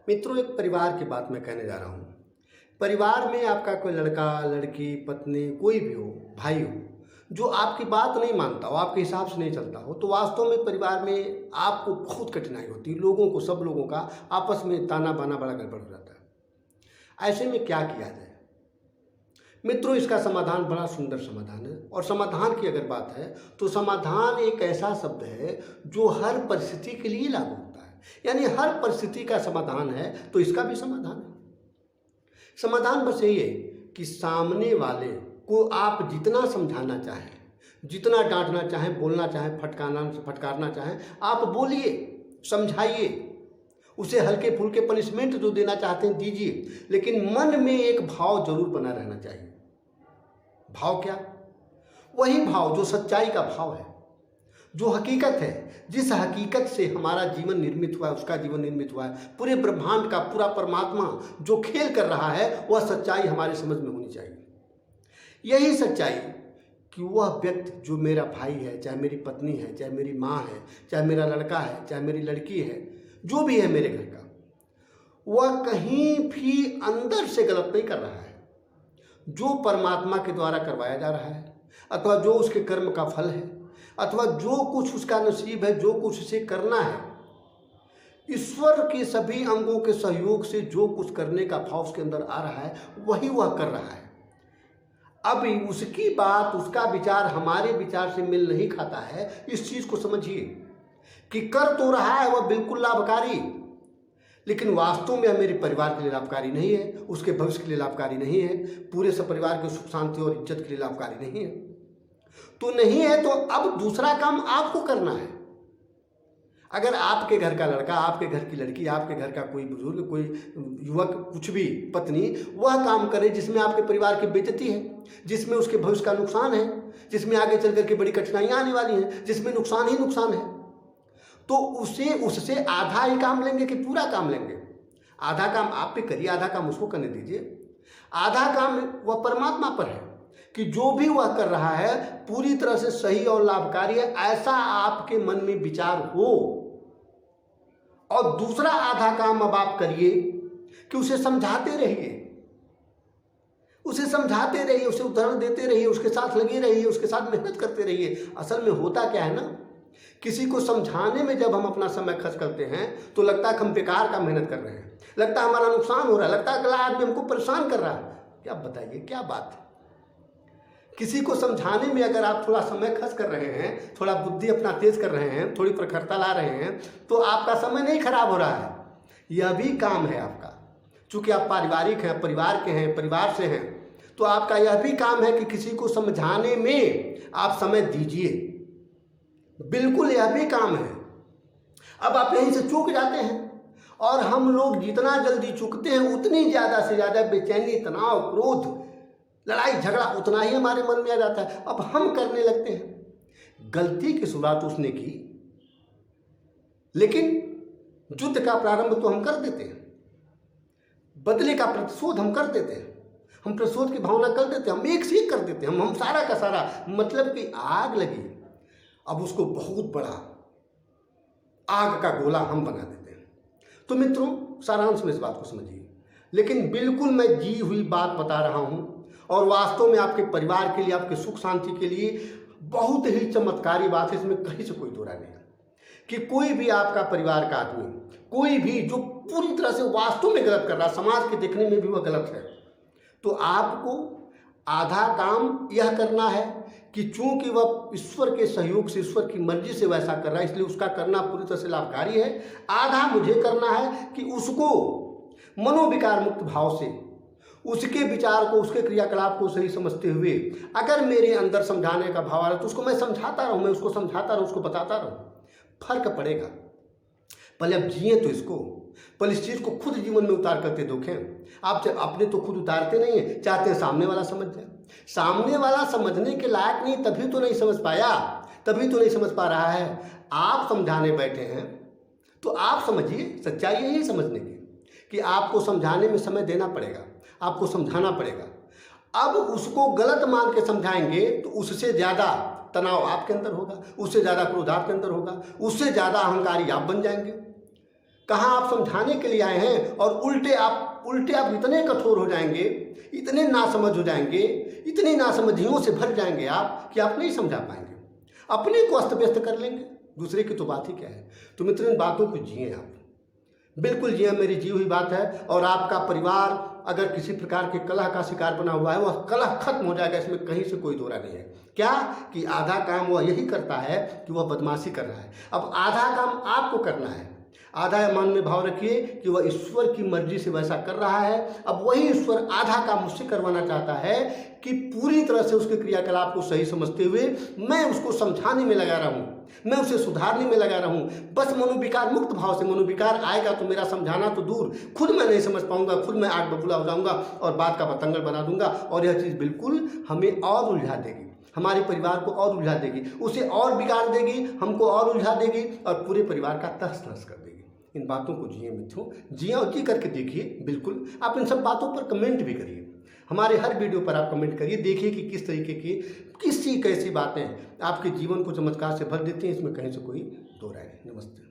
मित्रों, एक परिवार की बात मैं कहने जा रहा हूँ। परिवार में आपका कोई लड़का, लड़की, पत्नी, कोई भी हो, भाई हो, जो आपकी बात नहीं मानता हो, आपके हिसाब से नहीं चलता हो, तो वास्तव में परिवार में आपको बहुत कठिनाई होती है। लोगों को, सब लोगों का आपस में ताना बाना बड़ा गड़बड़ हो जाता है। ऐसे में क्या किया जाए? मित्रों, इसका समाधान बड़ा सुंदर समाधान है। और समाधान की अगर बात है तो समाधान एक ऐसा शब्द है जो हर परिस्थिति के लिए लागू होता है। यानी हर परिस्थिति का समाधान है तो इसका भी समाधान है। समाधान बस यही है कि सामने वाले को आप जितना समझाना चाहें, जितना डांटना चाहें, बोलना चाहें, फटकारना चाहें, आप बोलिए, समझाइए, उसे हल्के फुल्के पनिशमेंट जो देना चाहते हैं दीजिए, लेकिन मन में एक भाव जरूर बना रहना चाहिए। भाव क्या? वही भाव जो सच्चाई का भाव है, जो हकीकत है, जिस हकीकत से हमारा जीवन निर्मित हुआ है, उसका जीवन निर्मित हुआ है। पूरे ब्रह्मांड का पूरा परमात्मा जो खेल कर रहा है, वह सच्चाई हमारे समझ में होनी चाहिए। यही सच्चाई कि वह व्यक्ति जो मेरा भाई है, चाहे मेरी पत्नी है, चाहे मेरी माँ है, चाहे मेरा लड़का है, चाहे मेरी लड़की है, जो भी है मेरे घर का, वह कहीं भी अंदर से गलत नहीं कर रहा है। जो परमात्मा के द्वारा करवाया जा रहा है, अथवा जो उसके कर्म का फल है, अथवा जो कुछ उसका नसीब है, जो कुछ उसे करना है, ईश्वर के सभी अंगों के सहयोग से जो कुछ करने का भाव उसके अंदर आ रहा है, वही वह कर रहा है। अभी उसकी बात, उसका विचार हमारे विचार से मेल नहीं खाता है। इस चीज को समझिए कि कर तो रहा है वह बिल्कुल लाभकारी, लेकिन वास्तव में मेरे परिवार के लिए लाभकारी नहीं है, उसके भविष्य के लिए लाभकारी नहीं है, पूरे सब परिवार के सुख शांति और इज्जत के लिए लाभकारी नहीं है। तो नहीं है तो अब दूसरा काम आपको करना है। अगर आपके घर का लड़का, आपके घर की लड़की, आपके घर का कोई बुजुर्ग, कोई युवक, कुछ भी, पत्नी, वह काम करे जिसमें आपके परिवार की बेइज्जती है, जिसमें उसके भविष्य का नुकसान है, जिसमें आगे चल करके बड़ी कठिनाइयां आने वाली हैं, जिसमें नुकसान ही नुकसान है, तो उससे आधा ही काम लेंगे कि पूरा काम लेंगे? आधा काम आप पे करिए, आधा काम उसको करने दीजिए। आधा काम वह परमात्मा पर है कि जो भी वह कर रहा है पूरी तरह से सही और लाभकारी है, ऐसा आपके मन में विचार हो। और दूसरा आधा काम अब आप करिए कि उसे समझाते रहिए, उसे समझाते रहिए, उसे उदाहरण देते रहिए, उसके साथ लगे रहिए, उसके साथ मेहनत करते रहिए। असल में होता क्या है ना, किसी को समझाने में जब हम अपना समय खर्च करते हैं तो लगता है कि हम बेकार का मेहनत कर रहे हैं, लगता है हमारा नुकसान हो रहा है, लगता है अगला आदमी हमको परेशान कर रहा है। क्या बताइए, क्या बात है? किसी को समझाने में अगर आप थोड़ा समय खर्च कर रहे हैं, थोड़ा बुद्धि अपना तेज कर रहे हैं, थोड़ी प्रखरता ला रहे हैं, तो आपका समय नहीं खराब हो रहा है। यह भी काम है आपका। चूंकि आप पारिवारिक हैं, परिवार के हैं, परिवार से हैं, तो आपका यह भी काम है कि किसी को समझाने में आप समय दीजिए। बिल्कुल यह भी काम है। अब आप यहीं से चूक जाते हैं, और हम लोग जितना जल्दी चूकते हैं उतनी ज़्यादा से ज़्यादा बेचैनी, तनाव, क्रोध, लड़ाई झगड़ा उतना ही हमारे मन में आ जाता है। अब हम करने लगते हैं। गलती की शुरुआत उसने की, लेकिन युद्ध का प्रारंभ तो हम कर देते हैं, बदले का प्रतिशोध हम कर देते हैं, हम प्रतिशोध की भावना कर देते हैं, हम एक से एक कर देते हैं, हम सारा का सारा, मतलब कि आग लगी, अब उसको बहुत बड़ा आग का गोला हम बना देते हैं। तो मित्रों, सारांश में इस बात को समझिए, लेकिन बिल्कुल मैं जी हुई बात बता रहा हूं, और वास्तव में आपके परिवार के लिए, आपके सुख शांति के लिए बहुत ही चमत्कारी बात है। इसमें कहीं से कोई दो राय नहीं है कि कोई भी आपका परिवार का आदमी, कोई भी जो पूरी तरह से वास्तव में गलत कर रहा है, समाज के देखने में भी वह गलत है, तो आपको आधा काम यह करना है कि चूंकि वह ईश्वर के सहयोग से, ईश्वर की मर्जी से वैसा कर रहा है, इसलिए उसका करना पूरी तरह से लाभकारी है। आधा मुझे करना है कि उसको मनोविकार मुक्त भाव से, उसके विचार को, उसके क्रियाकलाप को सही समझते हुए, अगर मेरे अंदर समझाने का भाव आ रहा है तो उसको मैं समझाता रहूं, मैं उसको समझाता रहूं, उसको बताता रहूं। फर्क पड़ेगा। पहले अब जिए तो इसको, पहले इस चीज को खुद जीवन में उतार करके देखें। आप अपने तो खुद उतारते नहीं है, चाहते हैं सामने वाला समझ जाए। सामने वाला समझने के लायक नहीं, तभी तो नहीं समझ पाया, तभी तो नहीं समझ पा रहा है। आप समझाने बैठे हैं तो आप समझिए। सच्चाई यही है समझने की कि आपको समझाने में समय देना पड़ेगा, आपको समझाना पड़ेगा। अब उसको गलत मान के समझाएंगे तो उससे ज़्यादा तनाव आपके अंदर होगा, उससे ज़्यादा क्रोध आपके अंदर होगा, उससे ज़्यादा अहंकारी आप बन जाएंगे। कहाँ आप समझाने के लिए आए हैं और उल्टे आप इतने कठोर हो जाएंगे, इतने नासमझ हो जाएंगे, इतनी नासमझियों से भर जाएंगे आप कि आप नहीं समझा पाएंगे, अपने को अस्त व्यस्त कर लेंगे, दूसरे की तो बात ही क्या है। तो मित्रों, इन बातों को जिए, आप बिल्कुल जिए, मेरी जी हुई बात है। और आपका परिवार अगर किसी प्रकार के कलह का शिकार बना हुआ है, वह कलह खत्म हो जाएगा, इसमें कहीं से कोई दोरा नहीं है। क्या कि आधा काम वह यही करता है कि वह बदमाशी कर रहा है, अब आधा काम आपको करना है। आधा मन में भाव रखिए कि वह ईश्वर की मर्जी से वैसा कर रहा है, अब वही ईश्वर आधा काम मुझसे करवाना चाहता है कि पूरी तरह से उसके क्रियाकलाप को सही समझते हुए मैं उसको समझाने में लगा रहा हूँ, मैं उसे सुधारने में लगा रहा हूँ। बस मनोविकार मुक्त भाव से, मनोविकार आएगा तो मेरा समझाना तो दूर, खुद मैं नहीं समझ पाऊंगा, खुद मैं आग बबूला हो जाऊंगा और बात का पतंगड़ बना दूंगा। और यह चीज़ बिल्कुल हमें और उलझा देगी, हमारे परिवार को और उलझा देगी, उसे और बिगाड़ देगी, हमको और उलझा देगी और पूरे परिवार का तहस नहस कर देगी। इन बातों को जिए मित्रों, जिए और जी करके देखिए। बिल्कुल आप इन सब बातों पर कमेंट भी करिए, हमारे हर वीडियो पर आप कमेंट करिए, देखिए कि किस तरीके की किसी कैसी बातें आपके जीवन को चमत्कार से भर देती हैं, इसमें कहीं से कोई दो राय नहीं। नमस्ते।